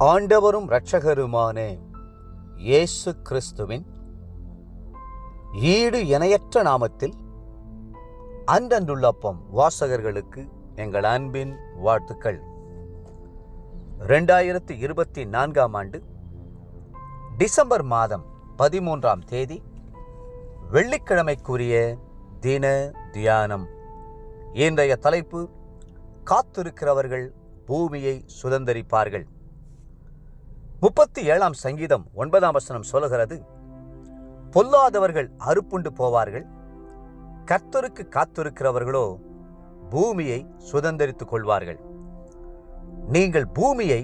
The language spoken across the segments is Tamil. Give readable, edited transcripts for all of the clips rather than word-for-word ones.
ஆண்டவரும் இரட்சகருமான இயேசு கிறிஸ்துவின் ஈடு இணையற்ற நாமத்தில் அன்றன்றுள்ளப்பம் வாசகர்களுக்கு எங்கள் அன்பின் வாழ்த்துக்கள். 2024 ஆண்டு டிசம்பர் மாதம் 13ஆம் தேதி வெள்ளிக்கிழமைக்குரிய தின தியானம். இன்றைய தலைப்பு, காத்திருக்கிறவர்கள் பூமியை சுதந்தரிப்பார்கள். 37ஆம் சங்கீதம் 9ஆம் வசனம் சொல்லுகிறது, பொல்லாதவர்கள் அறுப்புண்டு போவார்கள், கர்த்தருக்கு காத்திருக்கிறவர்களோ பூமியை சுதந்தரித்துக் கொள்வார்கள். நீங்கள் பூமியை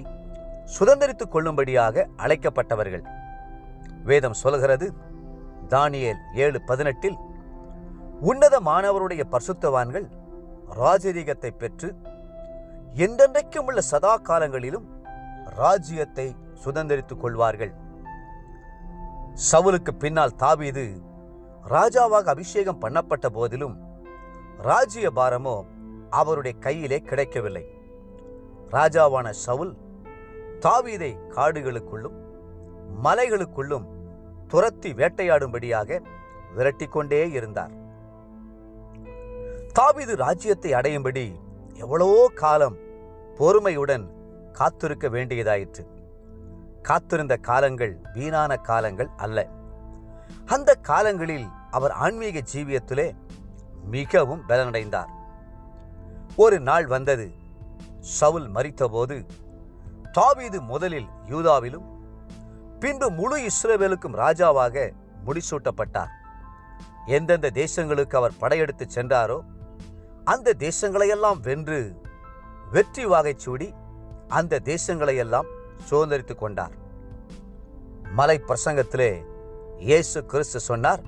சுதந்தரித்துக் கொள்ளும்படியாக அழைக்கப்பட்டவர்கள். வேதம் சொல்லுகிறது, தானியேல் 7:18, உன்னதமானவருடைய பரிசுத்தவான்கள் ராஜரீகத்தை பெற்று என்றென்றைக்கும் உள்ள சதா காலங்களிலும் ராஜ்யத்தை சுதந்தரித்துக் கொள்வார்கள். சவுலுக்கு பின்னால் தாவீது ராஜாவாக அபிஷேகம் பண்ணப்பட்ட போதிலும் ராஜ்ய பாரமோ அவருடைய கையிலே கிடைக்கவில்லை. ராஜாவான சவுல் தாவீதை காடுகளுக்குள்ளும் மலைகளுக்குள்ளும் துரத்தி வேட்டையாடும்படியாக விரட்டிக்கொண்டே இருந்தார். தாவீது ராஜ்யத்தை அடையும்படி எவ்வளவோ காலம் பொறுமையுடன் காத்திருக்க வேண்டியதாயிற்று. காத்திருந்த காலங்கள் வீணான காலங்கள் அல்ல. அந்த காலங்களில் அவர் ஆன்மீக ஜீவியத்திலே மிகவும் பலனடைந்தார். ஒரு நாள் வந்தது, சவுல் மரித்தபோது தாவீது முதலில் யூதாவிலும் பின்பு முழு இஸ்ரவேலுக்கும் ராஜாவாக முடிசூட்டப்பட்டார். எந்தெந்த தேசங்களுக்கு அவர் படையெடுத்து சென்றாரோ அந்த தேசங்களையெல்லாம் வென்று வெற்றி வாகை சூடி அந்த தேசங்களையெல்லாம் சுதந்தரித்துக் கொண்டார். மலை பிரசங்கத்திலே இயேசு கிறிஸ்து சொன்னார்,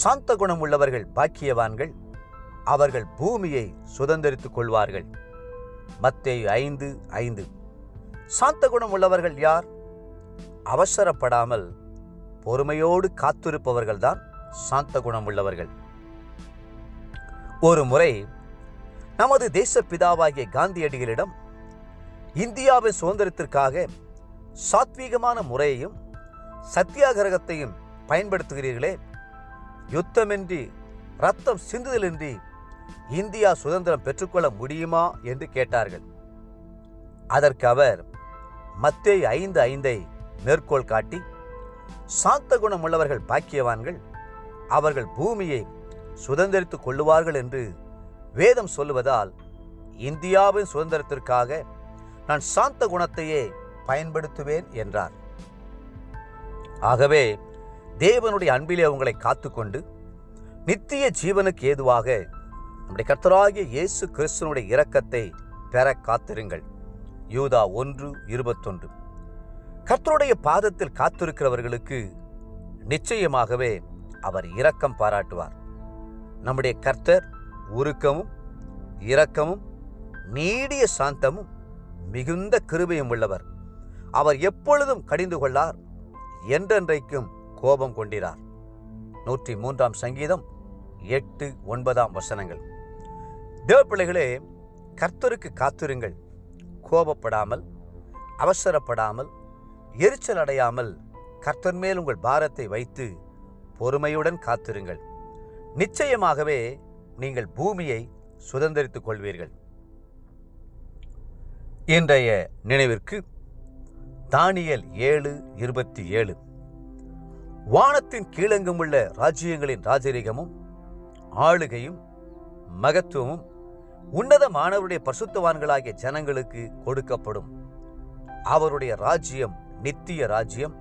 சாந்த குணம் உள்ளவர்கள் பாக்கியவான்கள், அவர்கள் பூமியை சுதந்தரித்துக் கொள்வார்கள். மத்தேயு 5:5. சாந்த குணம் உள்ளவர்கள் யார்? அவசரப்படாமல் பொறுமையோடு காத்திருப்பவர்கள்தான் சாந்த குணம் உள்ளவர்கள். ஒரு முறை நமது தேச பிதாவாகிய காந்தியடிகளிடம் இந்தியாவின் சுதந்திரத்திற்காக சாத்வீகமான முறையையும் சத்தியாகிரகத்தையும் பயன்படுத்துகிறீர்களே, யுத்தமின்றி ரத்தம் சிந்துதலின்றி இந்தியா சுதந்திரம் பெற்றுக்கொள்ள முடியுமா என்று கேட்டார்கள். அதற்கு அவர் மத்தேயு 5:5 மேற்கோள் காட்டி, சாந்த குணம் உள்ளவர்கள் பாக்கியவான்கள், அவர்கள் பூமியை சுதந்திரித்துக் கொள்ளுவார்கள் என்று வேதம் சொல்லுவதால் இந்தியாவின் சுதந்திரத்திற்காக நான் சாந்த குணத்தையே பயன்படுத்துவேன் என்றார். ஆகவே தேவனுடைய அன்பிலே உங்களை காத்துக்கொண்டு நித்திய ஜீவனுக்கு ஏதுவாக நம்முடைய கர்த்தராகிய இயேசு கிறிஸ்துவினுடைய இரக்கத்தை பெற காத்திருங்கள். யூதா 1:21. கர்த்தருடைய பாதத்தில் காத்திருக்கிறவர்களுக்கு நிச்சயமாகவே அவர் இரக்கம் பாராட்டுவார். நம்முடைய கர்த்தர் உருக்கமும் இரக்கமும் நீடிய சாந்தமும் மிகுந்த கிருபையும் உள்ளவர். அவர் எப்பொழுதும் கடிந்து கொள்ளார், என்றென்றைக்கும் கோபம் கொண்டிரார். 103ஆம் சங்கீதம் 8-9 வசனங்கள். தேவ பிள்ளைகளே, கர்த்தருக்கு காத்திருங்கள். கோபப்படாமல், அவசரப்படாமல், எரிச்சல் அடையாமல் கர்த்தர் மேல் உங்கள் பாரத்தை வைத்து பொறுமையுடன் காத்திருங்கள். நிச்சயமாகவே நீங்கள் பூமியை சுதந்தரித்துக் கொள்வீர்கள். இன்றைய நினைவிற்கு தானியேல் 7:27. வானத்தின் கீழெங்கும் உள்ள ராஜ்யங்களின் ராஜரீகமும் ஆளுகையும் மகத்துவமும் உன்னதமானவருடைய பரிசுத்தவான்களாகிய ஜனங்களுக்கு கொடுக்கப்படும். அவருடைய ராஜ்யம் நித்திய ராஜ்யம்.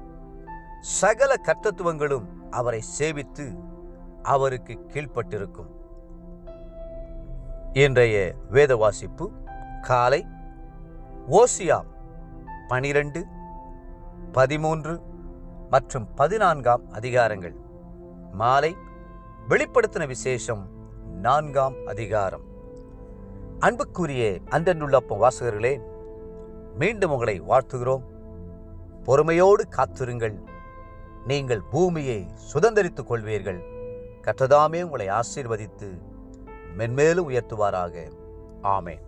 சகல கர்த்தத்துவங்களும் அவரை சேவித்து அவருக்கு கீழ்ப்பட்டிருக்கும். இன்றைய வேத வாசிப்பு காலை ஓசியா 12, 13 மற்றும் 14 அதிகாரங்கள். மாலை வெளிப்படுத்தின விசேஷம் 4ஆம் அதிகாரம். அன்புக்குரிய அன்றன்றுள்ளப்பம் வாசகர்களே, மீண்டும் உங்களை வாழ்த்துகிறோம். பொறுமையோடு காத்திருங்கள், நீங்கள் பூமியை சுதந்தரித்துக் கொள்வீர்கள். கர்த்தர் தாமே உங்களை ஆசீர்வதித்து மென்மேலும் உயர்த்துவாராக. ஆமென்.